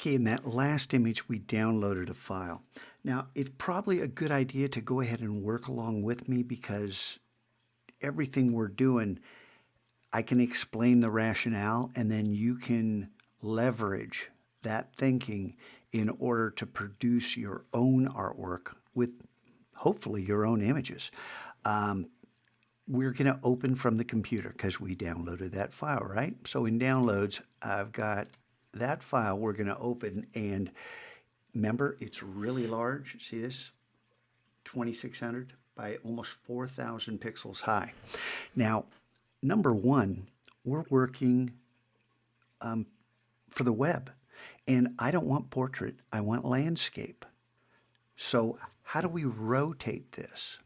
Okay, in that last image, we downloaded a file. Now, it's probably a good idea to go ahead and work along with me because everything we're doing, I can explain the rationale and then you can leverage that thinking in order to produce your own artwork with hopefully your own images. We're going to open from the computer because we downloaded that file, right? So in downloads, I've got that file we're going to open, and remember, it's really large. See this? 2600 by almost 4,000 pixels high. Now, number one, we're working for the web, and I don't want portrait, I want landscape. So how do we rotate this?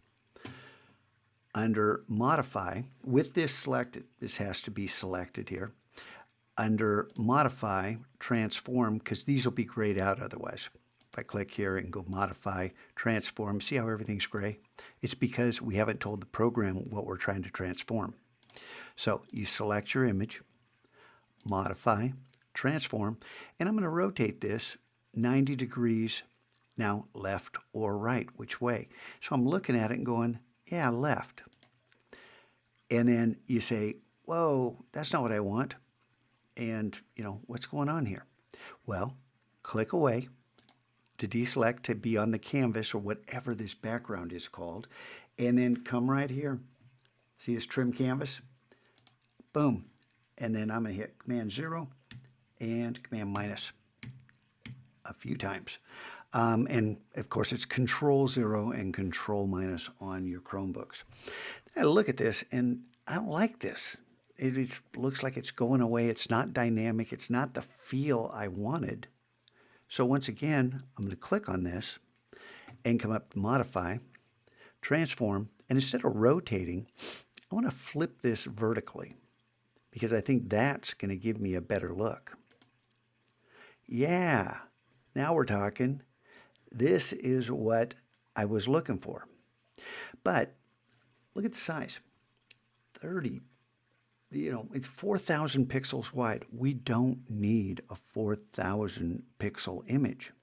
Under Modify, with this selected, this has to be selected here. Under Modify, Transform, because these will be grayed out otherwise. If I click here and go Modify, Transform, see how everything's gray? It's because we haven't told the program what we're trying to transform. So you select your image, Modify, Transform, and I'm going to rotate this 90 degrees, now left or right, which way? So I'm looking at it and going, yeah, left. And then you say, whoa, that's not what I want. And, what's going on here? Well, click away to deselect to be on the canvas or whatever this background is called. And then come right here. See this trim canvas? Boom. And then I'm going to hit Command 0 and Command minus a few times. And of course, it's Control 0 and Control minus on your Chromebooks. I look at this and I don't like this. It looks like it's going away. It's not dynamic. It's not the feel I wanted. So once again, I'm going to click on this and come up to Modify, Transform, and instead of rotating, I want to flip this vertically because I think that's going to give me a better look. Yeah, now we're talking. This is what I was looking for. But look at the size. 30. It's 4,000 pixels wide. We don't need a 4,000 pixel image.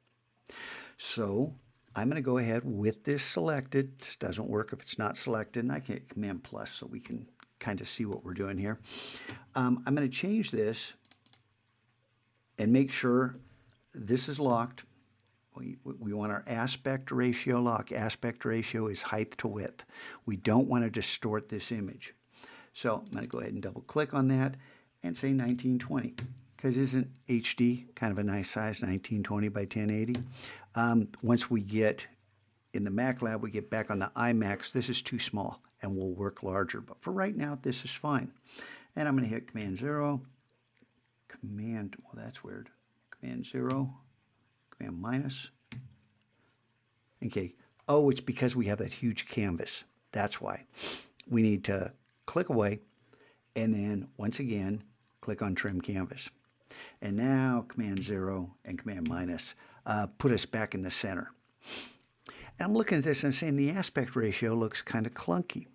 So I'm going to go ahead with this selected. This doesn't work if it's not selected. And I can hit Command plus so we can kind of see what we're doing here. I'm going to change this and make sure this is locked. We want our aspect ratio lock. Aspect ratio is height to width. We don't want to distort this image. So I'm going to go ahead and double click on that and say 1920 because isn't HD kind of a nice size, 1920 by 1080? Once we get in the Mac Lab, we get back on the iMacs, this is too small and we'll work larger. But for right now, this is fine. And I'm going to hit Command 0, well, that's weird, Command 0, Command minus. Okay, oh, it's because we have that huge canvas. That's why. We need to click away, and then once again, click on Trim Canvas. And now Command 0 and Command minus put us back in the center. And I'm looking at this and I'm saying the aspect ratio looks kind of clunky.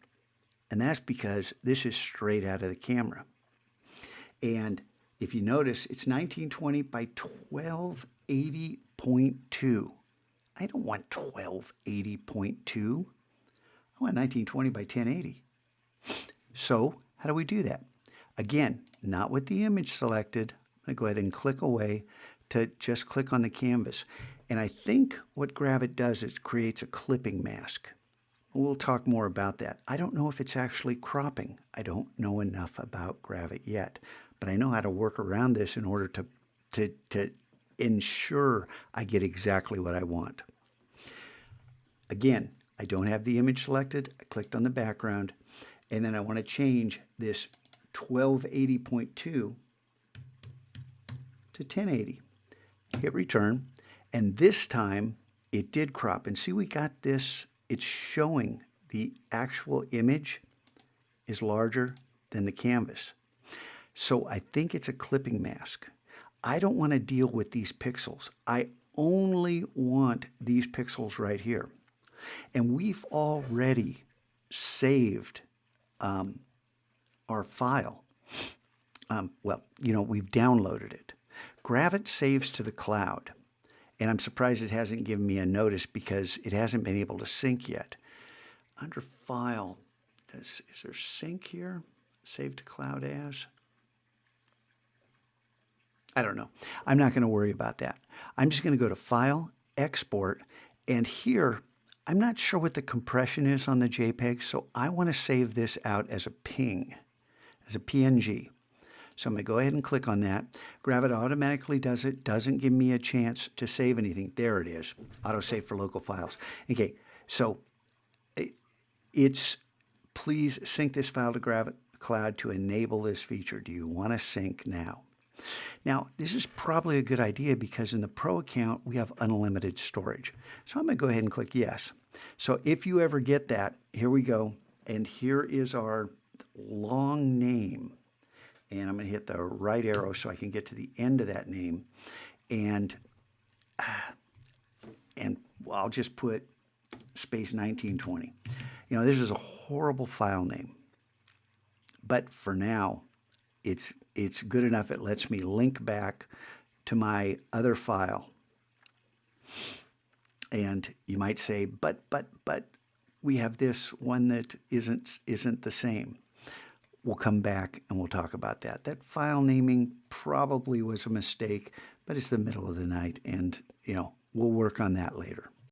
And that's because this is straight out of the camera. And if you notice, it's 1920 by 1280.2. I don't want 1280.2. I want 1920 by 1080. So how do we do that? Again, not with the image selected. I'm going to go ahead and click away to just click on the canvas. And I think what Gravit does is creates a clipping mask. We'll talk more about that. I don't know if it's actually cropping. I don't know enough about Gravit yet, but I know how to work around this in order to ensure I get exactly what I want. Again, I don't have the image selected. I clicked on the background. And then I want to change this 1280.2 to 1080. Hit return. And this time it did crop. And see, we got this. It's showing the actual image is larger than the canvas. So I think it's a clipping mask. I don't want to deal with these pixels. I only want these pixels right here. And we've already saved our file. We've downloaded it. Gravit saves to the cloud. And I'm surprised it hasn't given me a notice because it hasn't been able to sync yet. Under File, is there sync here? Save to cloud as? I don't know. I'm not going to worry about that. I'm just going to go to File, Export, and here, I'm not sure what the compression is on the JPEG, so I want to save this out as a PNG, as a PNG. So I'm going to go ahead and click on that. Gravit automatically does it, doesn't give me a chance to save anything. There it is, autosave for local files. Okay, so please sync this file to Gravit Cloud to enable this feature. Do you want to sync now? Now, this is probably a good idea because in the Pro account, we have unlimited storage. So I'm going to go ahead and click yes. So if you ever get that, here we go. And here is our long name. And I'm going to hit the right arrow so I can get to the end of that name. And I'll just put space 1920. You know, this is a horrible file name. But for now, it's good enough. It lets me link back to my other file. And you might say, but we have this one that isn't the same. We'll come back and we'll talk about that. That file naming probably was a mistake, but it's the middle of the night, and we'll work on that later.